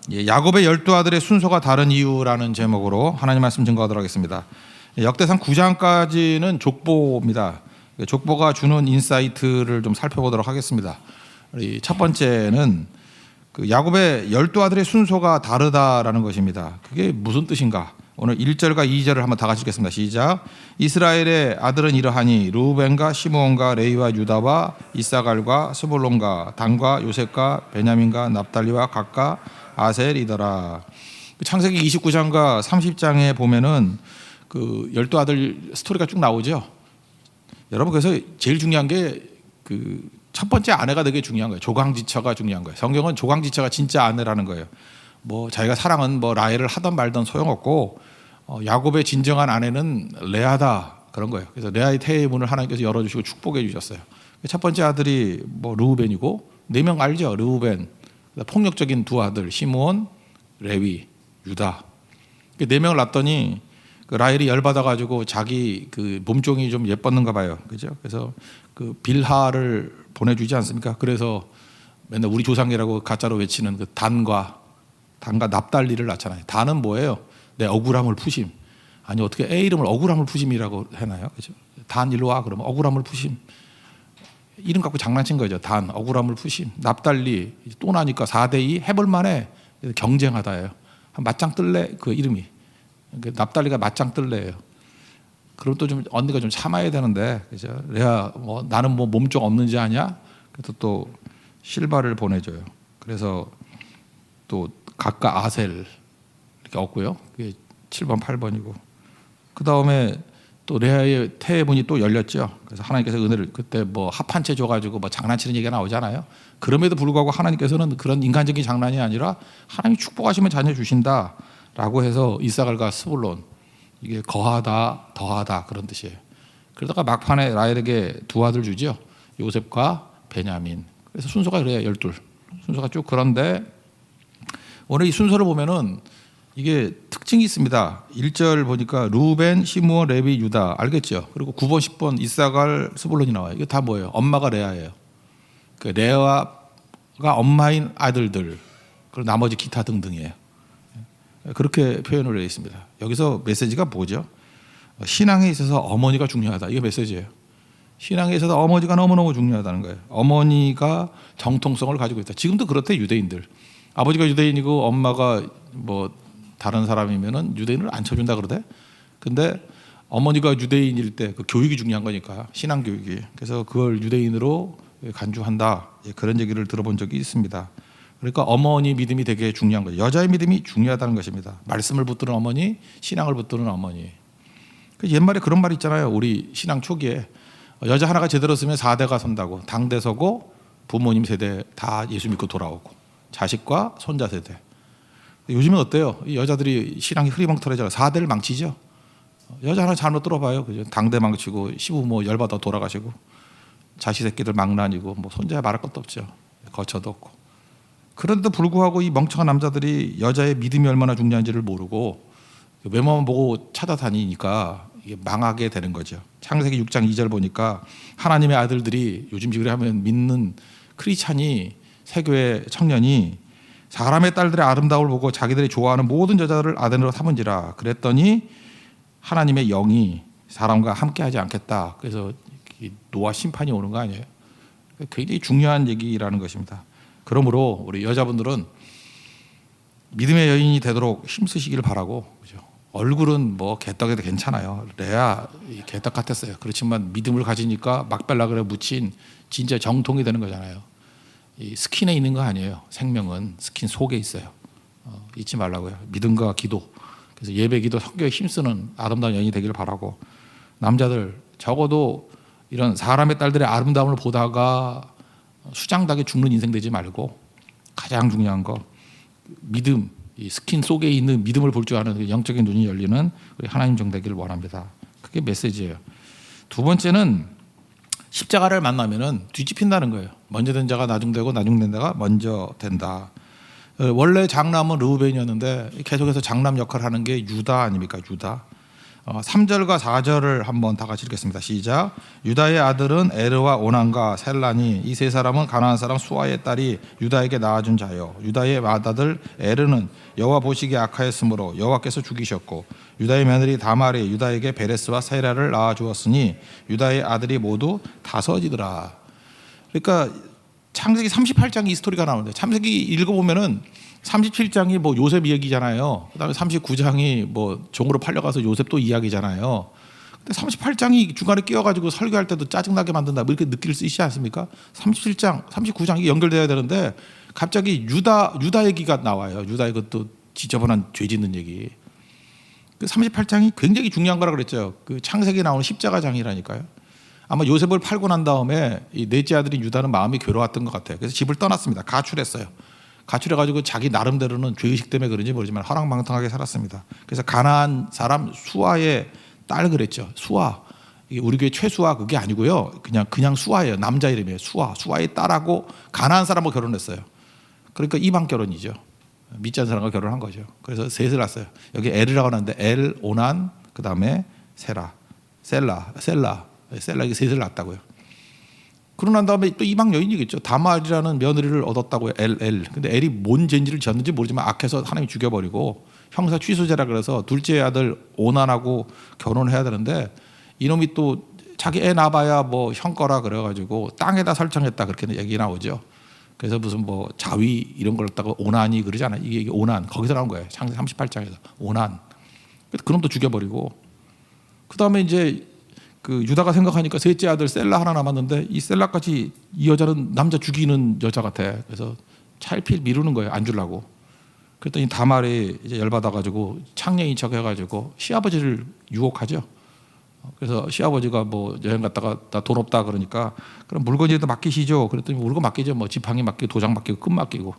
야곱의 12아들의 순서가 다른 이유라는 제목으로 하나님 말씀 증거하도록 하겠습니다. 역대상 9장까지는 족보입니다. 족보가 주는 인사이트를 좀 살펴보도록 하겠습니다. 첫 번째는 야곱의 12아들의 순서가 다르다라는 것입니다. 그게 무슨 뜻인가? 오늘 1절과 2절을 한번 다 같이 읽겠습니다. 시작. 이스라엘의 아들은 이러하니 르우벤과 시므온과 레위와 유다와 이사갈과 스불론과 단과 요셉과 베냐민과 납달리와 gad과 아셀이더라. 창세기 29장과 30장에 보면은 그 12아들 스토리가 쭉 나오죠. 여러분, 그래서 제일 중요한 게 첫 번째 아내가 되게 중요한 거예요. 조강지처가 중요한 거예요. 성경은 조강지처가 진짜 아내라는 거예요. 뭐 자기가 사랑은 뭐 라헬을 하던 말던 소용없고 야곱의 진정한 아내는 레아다 그런 거예요. 그래서 레아의 태의 문을 하나님께서 열어주시고 축복해 주셨어요. 첫 번째 아들이 뭐 르우벤이고 4명 알죠? 르우벤, 폭력적인 두 아들 시므온, 레위, 유다. 4명을 낳았더니 라헬이 열받아가지고 자기 그 몸종이 좀 예뻤는가 봐요. 그죠? 그래서 그 빌하를 보내주지 않습니까? 그래서 맨날 우리 조상이라고 가짜로 외치는 그 단과 납달리를 낳잖아요. 단은 뭐예요? 내 억울함을 푸심. 아니 어떻게 애 이름을 억울함을 푸심이라고 해나요? 그죠? 단 일로 와 그러면 억울함을 푸심. 이름 갖고 장난친 거죠. 단 억울함을 푸심. 납달리 또 나니까 4대2 해볼만해. 경쟁하다예요. 맞짱 뜰래 그 이름이. 납달리가 맞짱 뜰래예요. 그럼 또 좀 언니가 좀 참아야 되는데, 그죠? 레아 뭐 나는 뭐 몸종 없는지 아냐? 그래서 또 실바를 보내줘요. 그래서 또 gad과 아셀 이렇게 얻고요. 그게 7번, 8번이고. 그 다음에 또 레아의 태의 문이 또 열렸죠. 그래서 하나님께서 은혜를 그때 뭐 합 한 채 줘가지고 뭐 장난치는 얘기가 나오잖아요. 그럼에도 불구하고 하나님께서는 그런 인간적인 장난이 아니라 하나님이 축복하시면 자녀 주신다라고 해서 이사갈과 스불론 이게 거하다, 더하다 그런 뜻이에요. 그러다가 막판에 라헬에게 두 아들 주죠. 요셉과 베냐민. 그래서 순서가 그래요. 12. 순서가 쭉 그런데 오늘 이 순서를 보면은 이게 특징이 있습니다. 1절 보니까 르우벤, 시므온, 레위, 유다 알겠죠? 그리고 9번, 10번 이사갈, 스불론이 나와요. 이게 다 뭐예요? 엄마가 레아예요. 그 레아가 엄마인 아들들 그리고 나머지 기타 등등이에요. 그렇게 표현을 해 있습니다. 여기서 메시지가 뭐죠? 신앙에 있어서 어머니가 중요하다. 이게 메시지예요. 신앙에 있어서 어머니가 너무너무 중요하다는 거예요. 어머니가 정통성을 가지고 있다. 지금도 그렇대 유대인들. 아버지가 유대인이고 엄마가 뭐 다른 사람이면은 유대인을 안 쳐준다 그러대. 근데 어머니가 유대인일 때 그 교육이 중요한 거니까 신앙 교육이. 그래서 그걸 유대인으로 간주한다. 그런 얘기를 들어본 적이 있습니다. 그러니까 어머니 믿음이 되게 중요한 거죠. 여자의 믿음이 중요하다는 것입니다. 말씀을 붙드는 어머니, 신앙을 붙드는 어머니. 옛말에 그런 말 있잖아요. 우리 신앙 초기에 여자 하나가 제대로 쓰면 4대가 선다고. 당대 서고 부모님 세대 다 예수 믿고 돌아오고 자식과 손자 세대. 요즘은 어때요? 이 여자들이 신앙이 흐리멍텅해져서 4대를 망치죠. 여자 하나 잘못 들어봐요. 그죠? 당대 망치고 시부모 열받아 돌아가시고 자식 새끼들 망나니고 뭐 손자 말할 것도 없죠. 거처도 없고. 그런데도 불구하고 이 멍청한 남자들이 여자의 믿음이 얼마나 중요한지를 모르고 외모만 보고 찾아다니니까 이게 망하게 되는 거죠. 창세기 6장 2절 보니까 하나님의 아들들이 요즘 지금 하면 믿는 크리스찬이 세교의 청년이 사람의 딸들의 아름다움을 보고 자기들이 좋아하는 모든 여자들을 아들로 삼은지라 그랬더니 하나님의 영이 사람과 함께하지 않겠다. 그래서 노아 심판이 오는 거 아니에요? 굉장히 중요한 얘기라는 것입니다. 그러므로 우리 여자분들은 믿음의 여인이 되도록 힘쓰시기를 바라고, 그죠? 얼굴은 뭐 개떡에도 괜찮아요. 레아 개떡 같았어요. 그렇지만 믿음을 가지니까 막벨라그에 묻힌 진짜 정통이 되는 거잖아요. 이 스킨에 있는 거 아니에요. 생명은 스킨 속에 있어요. 잊지 말라고요. 믿음과 기도. 그래서 예배, 기도, 성교에 힘쓰는 아름다운 여인이 되기를 바라고, 남자들 적어도 이런 사람의 딸들의 아름다움을 보다가 수장닭에 죽는 인생 되지 말고 가장 중요한 거 믿음, 이 스킨 속에 있는 믿음을 볼 줄 아는 영적인 눈이 열리는 우리 하나님 종 되기를 원합니다. 그게 메시지예요. 두 번째는 십자가를 만나면은 뒤집힌다는 거예요. 먼저 된 자가 나중되고 나중된 자가 먼저 된다. 원래 장남은 르우벤이었는데 계속해서 장남 역할을 하는 게 유다 아닙니까? 유다. 3절과 4절을 한번 다 같이 읽겠습니다. 시작. 유다의 아들은 에르와 오난과 셀라니 이 세 사람은 가나안 사람 수아의 딸이 유다에게 낳아준 자요. 유다의 맏아들 에르는 여호와 보시기에 악하였으므로 여호와께서 죽이셨고 유다의 며느리 다말이 유다에게 베레스와 세라를 낳아주었으니 유다의 아들이 모두 다섯이더라. 그러니까 창세기 38장이 이 스토리가 나오는데 창세기 읽어보면은 37장이 뭐 요셉 이야기잖아요. 그다음에 39장이 뭐 종으로 팔려가서 요셉 또 이야기잖아요. 근데 38장이 중간에 끼어가지고 설교할 때도 짜증나게 만든다. 뭐 이렇게 느낄 수 있지 않습니까? 37장, 39장이 연결돼야 되는데 갑자기 유다 얘기가 나와요. 유다의 그것도 지저분한 죄 짓는 얘기. 그 38장이 굉장히 중요한 거라 그랬죠. 그 창세기 나오는 십자가장이라니까요. 아마 요셉을 팔고 난 다음에 이 넷째 아들인 유다는 마음이 괴로웠던 것 같아요. 그래서 집을 떠났습니다. 가출했어요. 가출해가지고 자기 나름대로는 죄의식 때문에 그런지 모르지만 허랑방탕하게 살았습니다. 그래서 가나안 사람 수아의 딸 그랬죠. 수아. 이게 우리 교회 최수아 그게 아니고요. 그냥 수아예요. 남자 이름이에요. 수아의 딸하고 가나안 사람하고 결혼했어요. 그러니까 이방 결혼이죠. 믿지 않는 사람과 결혼한 거죠. 그래서 셋을 낳았어요. 여기 엘이라고 하는데 엘, 오난, 그 다음에 셀라 이게 셋을 낳았다고요. 그러고 난 다음에 또 이방 여인이겠죠. 다말이라는 며느리를 얻었다고요. 엘. 근데 엘이 뭔 죄인지를 지었는지 모르지만 악해서 하나님이 죽여버리고 형사 취소제라 그래서 둘째 아들 오난하고 결혼을 해야 되는데 이놈이 또 자기 애 낳아봐야 뭐 형 거라 그래가지고 땅에다 설정했다 그렇게 얘기 나오죠. 그래서 무슨 뭐 자위 이런 걸 갖다가 오난이 그러잖아요. 이게 오난 거기서 나온 거예요. 창세기 38장에서 오난. 그놈도 죽여버리고 그 다음에 이제 그 유다가 생각하니까 셋째 아들 셀라 하나 남았는데 이 셀라까지 이 여자는 남자 죽이는 여자 같아. 그래서 차일피일 미루는 거예요. 안 주려고. 그랬더니 다말이 이제 열받아가지고 창녀인 척 해가지고 시아버지를 유혹하죠. 그래서 시아버지가 뭐 여행 갔다가 나 돈 없다 그러니까 그럼 물건이라도 맡기시죠. 그랬더니 물건 맡기죠. 뭐 지팡이 맡기고 도장 맡기고 끈 맡기고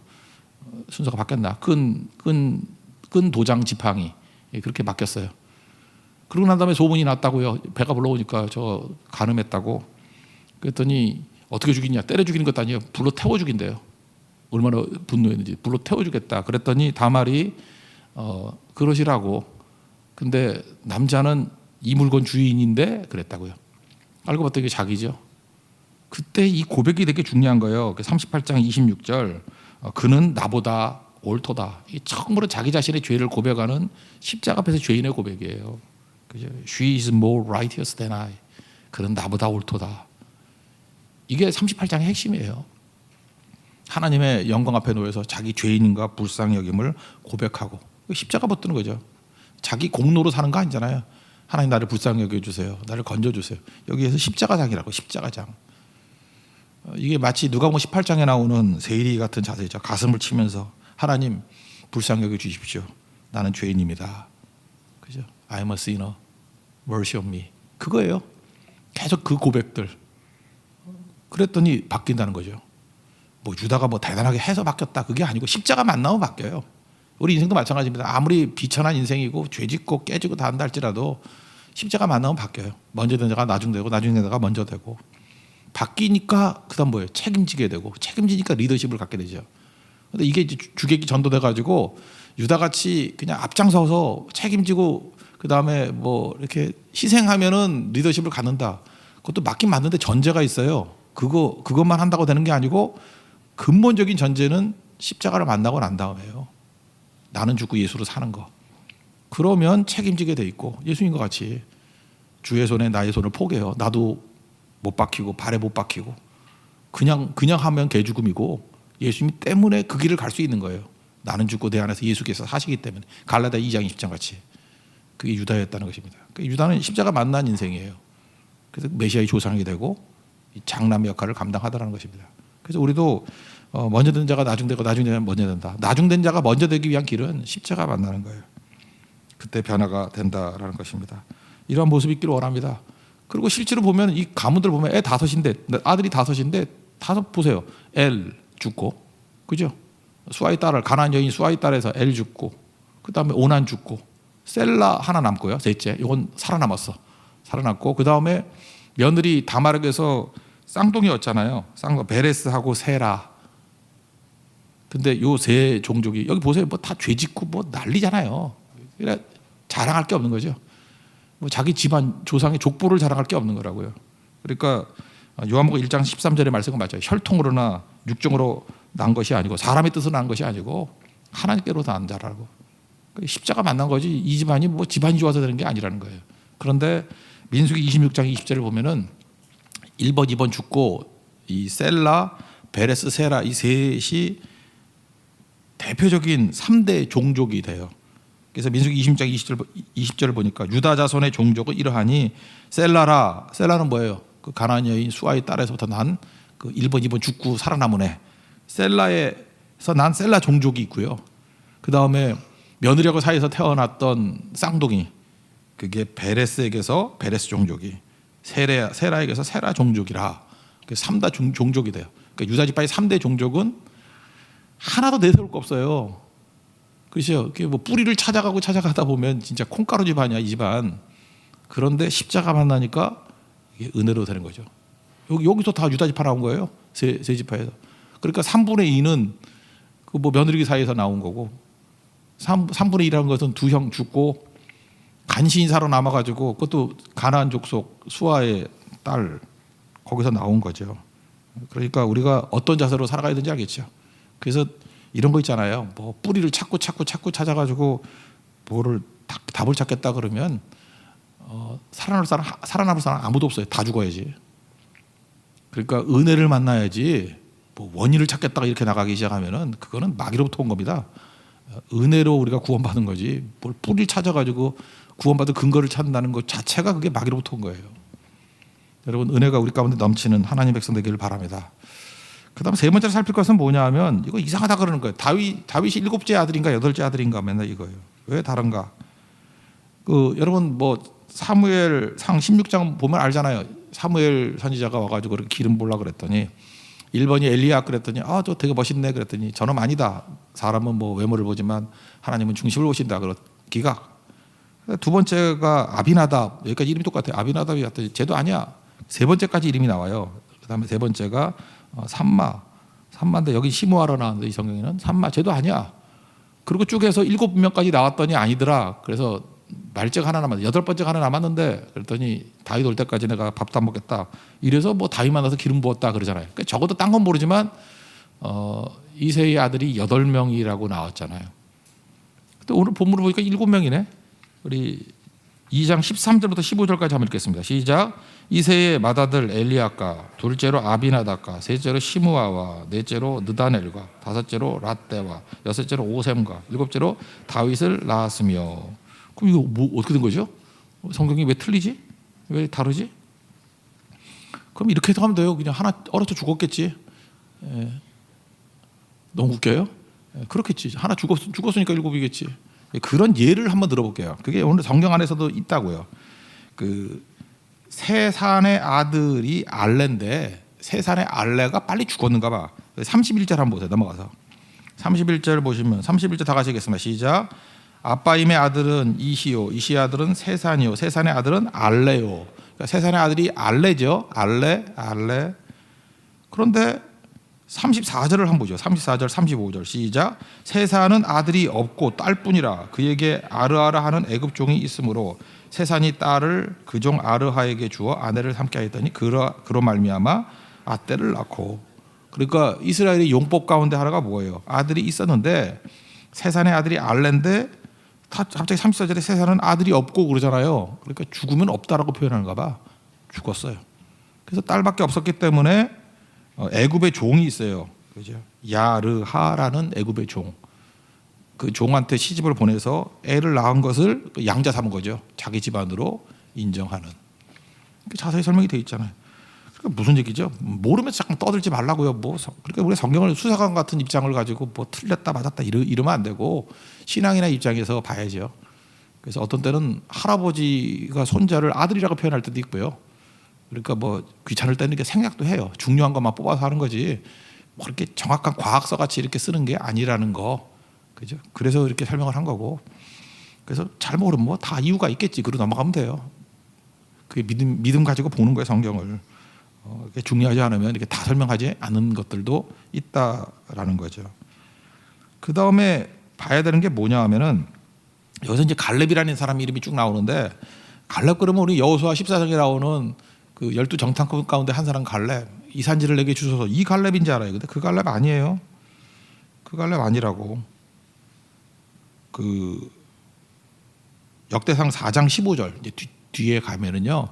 순서가 바뀌었나? 끈 도장 지팡이 그렇게 맡겼어요. 그러고 난 다음에 소문이 났다고요. 배가 불러오니까 저 간음했다고. 그랬더니 어떻게 죽이냐? 때려 죽이는 것도 아니에요. 불로 태워 죽인대요. 얼마나 분노했는지. 불로 태워 주겠다. 그랬더니 다말이 그러시라고. 근데 남자는 이 물건 주인인데 그랬다고요. 알고 봤더니 이게 자기죠. 그때 이 고백이 되게 중요한 거예요. 38장 26절 그는 나보다 옳도다. 이게 처음으로 자기 자신의 죄를 고백하는 십자가 앞에서 죄인의 고백이에요. 그죠? She is more righteous than I. 그는 나보다 옳도다. 이게 38장의 핵심이에요. 하나님의 영광 앞에 놓여서 자기 죄인과 불쌍히 여김을 고백하고 십자가 붙드는 거죠. 자기 공로로 사는 거 아니잖아요. 하나님 나를 불쌍히 여겨주세요. 나를 건져주세요. 여기에서 십자가장이라고. 십자가장. 이게 마치 누가복음 18장에 나오는 세일이 같은 자세죠. 가슴을 치면서 하나님 불쌍히 여겨주십시오. 나는 죄인입니다. 그죠? I'm a sinner. Mercy on me. 그거예요. 계속 그 고백들. 그랬더니 바뀐다는 거죠. 뭐 유다가 뭐 대단하게 해서 바뀌었다 그게 아니고 십자가 만나면 바뀌어요. 우리 인생도 마찬가지입니다. 아무리 비천한 인생이고 죄짓고 깨지고 다 한다 할지라도 십자가 만나면 바뀌어요. 먼저 된 자가 나중 되고 나중 된 자가 먼저 되고 바뀌니까 그다음 뭐예요? 책임지게 되고 책임지니까 리더십을 갖게 되죠. 근데 이게 이제 주객이 전도돼 가지고 유다같이 그냥 앞장서서 책임지고 그다음에 뭐 이렇게 희생하면은 리더십을 갖는다. 그것도 맞긴 맞는데 전제가 있어요. 그것만 한다고 되는 게 아니고 근본적인 전제는 십자가를 만나고 난 다음에요. 나는 죽고 예수로 사는 거. 그러면 책임지게 돼 있고 예수님과 같이 주의 손에 나의 손을 포개요. 나도 못 박히고 발에 못 박히고 그냥 하면 개죽음이고 예수님 때문에 그 길을 갈 수 있는 거예요. 나는 죽고 내 안에서 예수께서 사시기 때문에. 갈라디아 2장 20장 같이. 그게 유다였다는 것입니다. 그러니까 유다는 십자가 만난 인생이에요. 그래서 메시아의 조상이 되고 장남의 역할을 감당하더라는 것입니다. 그래서 우리도 먼저 된 자가 나중 되고 나중 된 자가 먼저 된다. 나중 된 자가 먼저 되기 위한 길은 십자가 만나는 거예요. 그때 변화가 된다라는 것입니다. 이러한 모습이 있기를 원합니다. 그리고 실제로 보면 이 가문들 보면 애 다섯인데 아들이 다섯인데 다섯 보세요. 엘 죽고 그죠? 수아의 딸을 가나안 여인 수아의 딸에서 엘 죽고 그 다음에 오난 죽고 셀라 하나 남고요. 셋째 이건 살아남았어. 살아남고 그 다음에 며느리 다말에게서 쌍둥이였잖아요. 베레스하고 세라. 근데 요 세 종족이 여기 보세요. 뭐 다 죄짓고 뭐 난리잖아요. 그래 자랑할 게 없는 거죠. 뭐 자기 집안 조상의 족보를 자랑할 게 없는 거라고요. 그러니까 요한복음 1장 13절의 말씀은 맞아요. 혈통으로나 육정으로 난 것이 아니고 사람의 뜻으로 난 것이 아니고 하나님께로 난 자라고. 십자가 만난 거지 이 집안이 뭐 집안이 좋아서 되는 게 아니라는 거예요. 그런데 민수기 26장 20절을 보면은 1번, 2번 죽고 이 셀라, 베레스, 세라 이 셋이 대표적인 3대 종족이 돼요. 그래서 민수기 26장 20절을 보니까 유다 자손의 종족은 이러하니 셀라는 뭐예요? 그 가나안 여인 수아의 딸에서부터 난 그 1번, 2번 죽고 살아남은 애. 셀라에서 난 셀라 종족이 있고요. 그 다음에 며느리하고 사이에서 태어났던 쌍둥이, 그게 베레스에게서 베레스 종족이, 세라에게서 세라 종족이라 3다 종족이 돼요. 그러니까 유다 지파의 3대 종족은 하나도 내세울 거 없어요. 그렇죠? 뭐 뿌리를 찾아가다 보면 진짜 콩가루 집안이야 이 집안. 그런데 십자가 만나니까 이게 은혜로 되는 거죠. 여기서 다 유다 지파 나온 거예요. 세 지파에서. 그러니까 3분의 2는 그 뭐 며느리 사이에서 나온 거고 3분의 1이라는 것은 두 형 죽고 간신히 살아남아가지고 그것도 가나안 족속 수아의 딸 거기서 나온 거죠. 그러니까 우리가 어떤 자세로 살아가야 되는지 알겠죠. 그래서 이런 거 있잖아요. 뭐 뿌리를 찾고 찾아가지고 뭐를 답을 찾겠다 그러면 살아남을 사람 아무도 없어요. 다 죽어야지. 그러니까 은혜를 만나야지. 뭐 원인을 찾겠다가 이렇게 나가기 시작하면은 그거는 마귀로부터 온 겁니다. 은혜로 우리가 구원받은 거지. 뭘 뿌리를 찾아가지고 구원받은 근거를 찾는다는 것 자체가 그게 마귀로부터 온 거예요. 여러분 은혜가 우리 가운데 넘치는 하나님 백성 되기를 바랍니다. 그다음 세 번째로 살필 것은 뭐냐 하면 이거 이상하다 그러는 거예요. 다윗이 7째 아들인가 8째 아들인가 맨날 이거예요. 왜 다른가? 여러분 뭐 사무엘상 16장 보면 알잖아요. 사무엘 선지자가 와가지고 기름 부으려고 그랬더니 1번이 엘리야 그랬더니 저 되게 멋있네 그랬더니 저놈 아니다. 사람은 뭐 외모를 보지만 하나님은 중심을 보신다. 기각. 두 번째가 아비나답. 여기까지 이름이 똑같아요. 아비나답이 왔더니 쟤도 아니야. 세 번째까지 이름이 나와요. 그다음에 세 번째가 삼마인데 여기 시므아로 나왔는데 이 성경에는 삼마 쟤도 아니야. 그리고 쭉 해서 7명까지 나왔더니 아니더라. 그래서 말째가 하나 남았는데 8번째가 하나 남았는데 그랬더니 다윗 올 때까지 내가 밥도 안 먹겠다. 이래서 뭐 다윗 만나서 기름 부었다 그러잖아요. 그러니까 적어도 딴 건 모르지만 이새의 아들이 8명이라고 나왔잖아요. 근데 오늘 본문을 보니까 7명이네. 우리 2장 13절부터 15절까지 한번 읽겠습니다. 시작. 이새의 맏아들 엘리야가, 둘째로 아비나답과, 셋째로 시므아와, 넷째로 느다넬과, 다섯째로 랏대와, 여섯째로 오셈과, 일곱째로 다윗을 낳았으며. 그럼 이거 뭐 어떻게 된 거죠? 성경이 왜 틀리지? 왜 다르지? 그럼 이렇게 해서 하면 돼요. 그냥 하나 얼어서 죽었겠지. 너무 웃겨요? 그렇겠지. 하나 죽었으니까 7이겠지. 그런 예를 한번 들어볼게요. 그게 오늘 성경 안에서도 있다고요. 세산의 아들이 알레인데 세산의 알레가 빨리 죽었는가 봐. 31절 한번 보세요. 넘어가서 31절 보시면 31절 다 같이 읽겠습니다. 시작. 아빠임의 아들은 이시요, 이시의 아들은 세산이요, 세산의 아들은 알레요. 그러니까 세산의 아들이 알레죠. 알레. 그런데 34절을 한번 보죠. 34절, 35절 시작. 세산은 아들이 없고 딸뿐이라 그에게 아르하라 하는 애굽 종이 있으므로 세산이 딸을 그 종 아르하에게 주어 아내를 삼게 하였더니 그로 말미암아 아떼를 낳고. 그러니까 이스라엘의 용법 가운데 하나가 뭐예요? 아들이 있었는데 세산의 아들이 알레인데 갑자기 34절에 세산은 아들이 없고 그러잖아요. 그러니까 죽으면 없다라고 표현하는가 봐. 죽었어요. 그래서 딸밖에 없었기 때문에 애굽의 종이 있어요. 그죠? 야르하라는 애굽의 종. 그 종한테 시집을 보내서 애를 낳은 것을 양자 삼은 거죠. 자기 집안으로 인정하는. 자세히 설명이 되어 있잖아요. 그러니까 무슨 얘기죠? 모르면서 잠깐 떠들지 말라고요. 그러니까 우리 성경을 수사관 같은 입장을 가지고 뭐 틀렸다 맞았다 이러면 안 되고 신앙이나 입장에서 봐야죠. 그래서 어떤 때는 할아버지가 손자를 아들이라고 표현할 때도 있고요. 그러니까 뭐 귀찮을 때는 이렇게 생략도 해요. 중요한 것만 뽑아서 하는 거지. 뭐 그렇게 정확한 과학서 같이 이렇게 쓰는 게 아니라는 거, 그죠? 그래서 이렇게 설명을 한 거고. 그래서 잘 모르면 뭐 다 이유가 있겠지. 그러고 넘어가면 돼요. 그게 믿음 가지고 보는 거예요, 성경을. 중요하지 않으면 이렇게 다 설명하지 않은 것들도 있다라는 거죠. 그 다음에 봐야 되는 게 뭐냐 하면은 여기서 이제 갈렙이라는 사람 이름이 쭉 나오는데 갈렙 그러면 우리 여호수아 14장에 나오는 그 12정탐꾼 가운데 한 사람 갈렙, 이 산지를 내게 주소서, 이 갈렙인지 알아요. 근데 그 갈렙 아니에요. 그 갈렙 아니라고. 그 역대상 4장 15절 이제 뒤에 가면은요,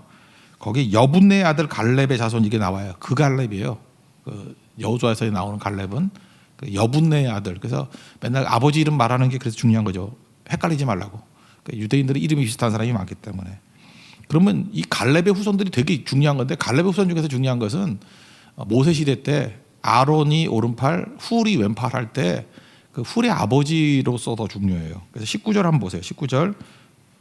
거기 여분네 아들 갈렙의 자손 이게 나와요. 그 갈렙이에요. 그 여호수아에서 나오는 갈렙은 그 여분네 아들. 그래서 맨날 아버지 이름 말하는 게 그래서 중요한 거죠. 헷갈리지 말라고. 그러니까 유대인들은 이름이 비슷한 사람이 많기 때문에. 그러면 이 갈렙의 후손들이 되게 중요한 건데, 갈렙의 후손 중에서 중요한 것은 모세 시대 때 아론이 오른팔, 훌이 왼팔 할 때 그 훌의 아버지로서 더 중요해요. 그래서 19절 한번 보세요. 19절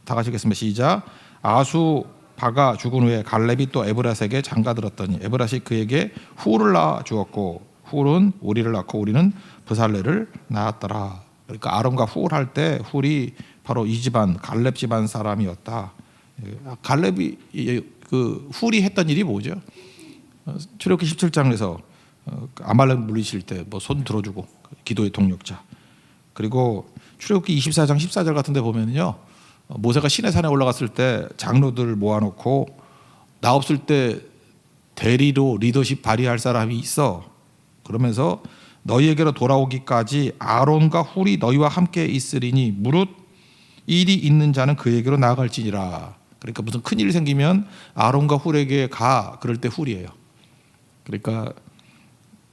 다 같이 읽겠습니다. 시작. 아수 바가 죽은 후에 갈렙이 또 에브라스에게 장가들었더니 에브라스이 그에게 훌을 낳아 주었고 훌은 우리를 낳고 우리는 브살레를 낳았더라. 그러니까 아론과 훌 할 때 훌이 바로 이 집안 갈렙 집안 사람이었다. 갈렙이 그 훌이 했던 일이 뭐죠? 출애굽기 17장에서 아말렉 물리칠 때 뭐 손 들어주고 기도의 동력자. 그리고 출애굽기 24장 14절 같은 데 보면요, 모세가 시내산에 올라갔을 때 장로들 모아놓고 나 없을 때 대리로 리더십 발휘할 사람이 있어. 그러면서 너희에게로 돌아오기까지 아론과 훌이 너희와 함께 있으리니 무릇 일이 있는 자는 그에게로 나아갈지니라. 그러니까 무슨 큰일이 생기면 아론과 훌에게 가. 그럴 때 훌이에요. 그러니까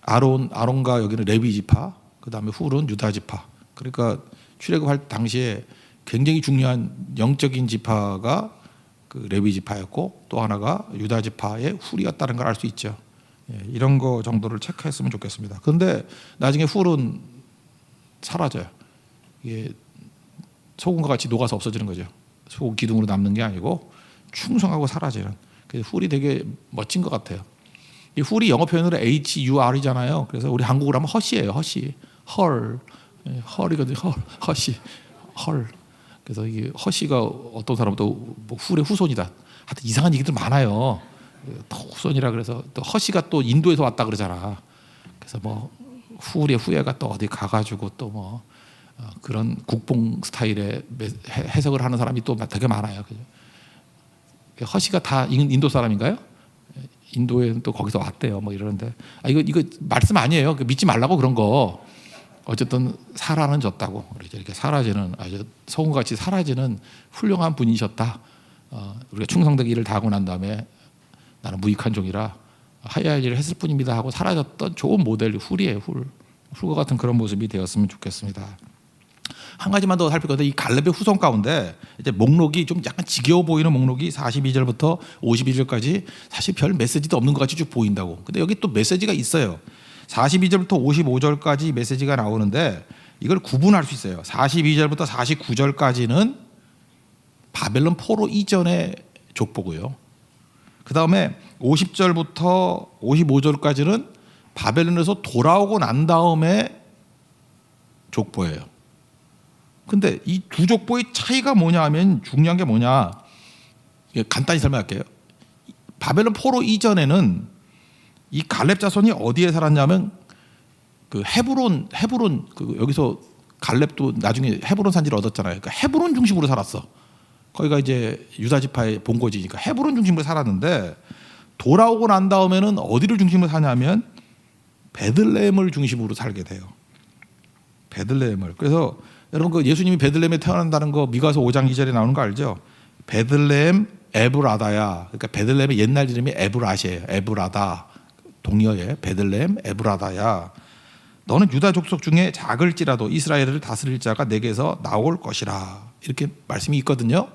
아론과 여기는 레위 지파, 그 다음에 훌은 유다 지파. 그러니까 출애굽할 당시에 굉장히 중요한 영적인 지파가 그 레위 지파였고 또 하나가 유다 지파의 훌이었다는 걸 알 수 있죠. 이런 거 정도를 체크했으면 좋겠습니다. 그런데 나중에 훌은 사라져요. 이게 소금과 같이 녹아서 없어지는 거죠. 소금 기둥으로 남는 게 아니고 충성하고 사라지는. 그래서 훌이 되게 멋진 것 같아요. 이 훌이 영어 표현으로 HUR이잖아요. 그래서 우리 한국으로 하면 허시예요. 허시, 헐이거든요. 허시, 헐. 그래서 이게 허시가 어떤 사람도 뭐 훌의 후손이다. 하여튼 이상한 얘기들 많아요. 또 후손이라 그래서 또 허시가 또 인도에서 왔다 그러잖아. 그래서 뭐 훌의 후예가 또 어디 가가지고 또 뭐 그런 국뽕 스타일의 해석을 하는 사람이 또 되게 많아요. 그죠? 허시가 다 인도 사람인가요? 인도에는 또 거기서 왔대요. 뭐 이러는데 이거 말씀 아니에요. 믿지 말라고 그런 거. 어쨌든 사라는 졌다고 이렇게 사라지는 아주 소금같이 사라지는 훌륭한 분이셨다. 우리가 충성되게 일을 다 하고 난 다음에 나는 무익한 종이라 하야 할 일을 했을 뿐입니다 하고 사라졌던 좋은 모델이 훌이에요. 훌과 같은 그런 모습이 되었으면 좋겠습니다. 한 가지만 더 살필 건데 이 갈렙의 후손 가운데 이제 목록이 좀 약간 지겨워 보이는 목록이 42절부터 52절까지 사실 별 메시지도 없는 것 같이 쭉 보인다고. 근데 여기 또 메시지가 있어요. 42절부터 55절까지 메시지가 나오는데 이걸 구분할 수 있어요. 42절부터 49절까지는 바벨론 포로 이전의 족보고요. 그 다음에 50절부터 55절까지는 바벨론에서 돌아오고 난 다음에 족보예요. 근데 이 두 족보의 차이가 뭐냐 하면 중요한 게 뭐냐, 간단히 설명할게요. 바벨론 포로 이전에는 이 갈렙 자손이 어디에 살았냐면 그 헤브론 그 여기서 갈렙도 나중에 헤브론 산지를 얻었잖아요. 그러니까 헤브론 중심으로 살았어. 거기가 이제 유다 지파의 본거지니까 헤브론 중심으로 살았는데 돌아오고 난 다음에는 어디를 중심으로 사냐면 베들레헴을 중심으로 살게 돼요. 베들레헴을. 그래서 여러분 그 예수님이 베들레헴에 태어난다는 거 미가서 5장 2절에 나오는 거 알죠? 베들레헴 에브라다야. 그러니까 베들레헴의 옛날 이름이 에브라시예요. 에브라다. 동료의 베들레헴 에브라다야. 너는 유다 족속 중에 작을지라도 이스라엘을 다스릴 자가 내게서 나올 것이라. 이렇게 말씀이 있거든요.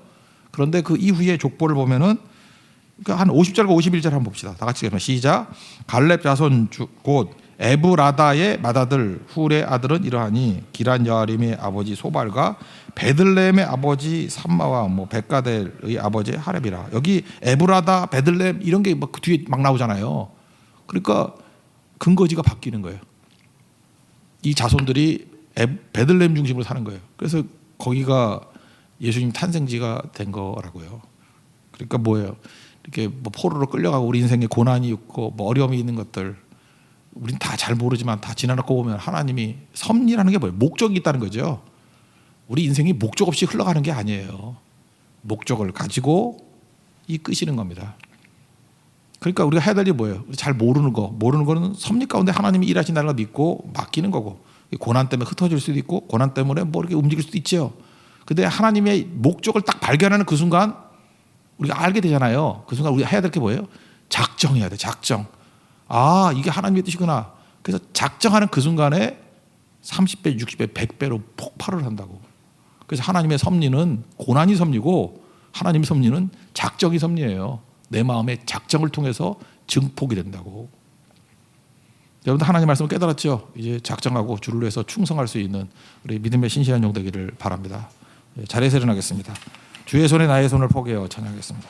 그런데 그 이후에 족보를 보면은 한 50절과 51절 한번 봅시다. 다 같이 시작. 갈렙 자손 곧 에브라다의 맏아들 훌의 아들은 이러하니 기란 여아림의 아버지 소발과 베들레헴의 아버지 삼마와 뭐 백가델의 아버지 하렙이라. 여기 에브라다, 베들레헴 이런 게 막 그 뒤에 막 나오잖아요. 그러니까 근거지가 바뀌는 거예요. 이 자손들이 베들레헴 중심으로 사는 거예요. 그래서 거기가 예수님 탄생지가 된 거라고요. 그러니까 뭐예요? 이렇게 뭐 포로로 끌려가고 우리 인생에 고난이 있고 뭐 어려움이 있는 것들 우린 다 잘 모르지만 다 지나놓고 보면 하나님이 섭리라는 게 뭐예요? 목적이 있다는 거죠. 우리 인생이 목적 없이 흘러가는 게 아니에요. 목적을 가지고 이끄시는 겁니다. 그러니까 우리가 해야 될 일이 뭐예요? 잘 모르는 거는 섭리 가운데 하나님이 일하신다는 걸 믿고 맡기는 거고, 고난 때문에 흩어질 수도 있고 고난 때문에 뭐 이렇게 움직일 수도 있죠. 근데 하나님의 목적을 딱 발견하는 그 순간 우리가 알게 되잖아요. 그 순간 우리가 해야 될 게 뭐예요? 작정해야 돼. 작정. 아, 이게 하나님의 뜻이구나. 그래서 작정하는 그 순간에 30배, 60배, 100배로 폭발을 한다고. 그래서 하나님의 섭리는 고난이 섭리고 하나님의 섭리는 작정이 섭리예요. 내 마음의 작정을 통해서 증폭이 된다고. 여러분들 하나님 말씀을 깨달았죠? 이제 작정하고 주를 위해서 충성할 수 있는 우리 믿음의 신실한 종 되기를 바랍니다. 자리에서 일어나겠습니다. 주의 손에 나의 손을 포개어 찬양하겠습니다.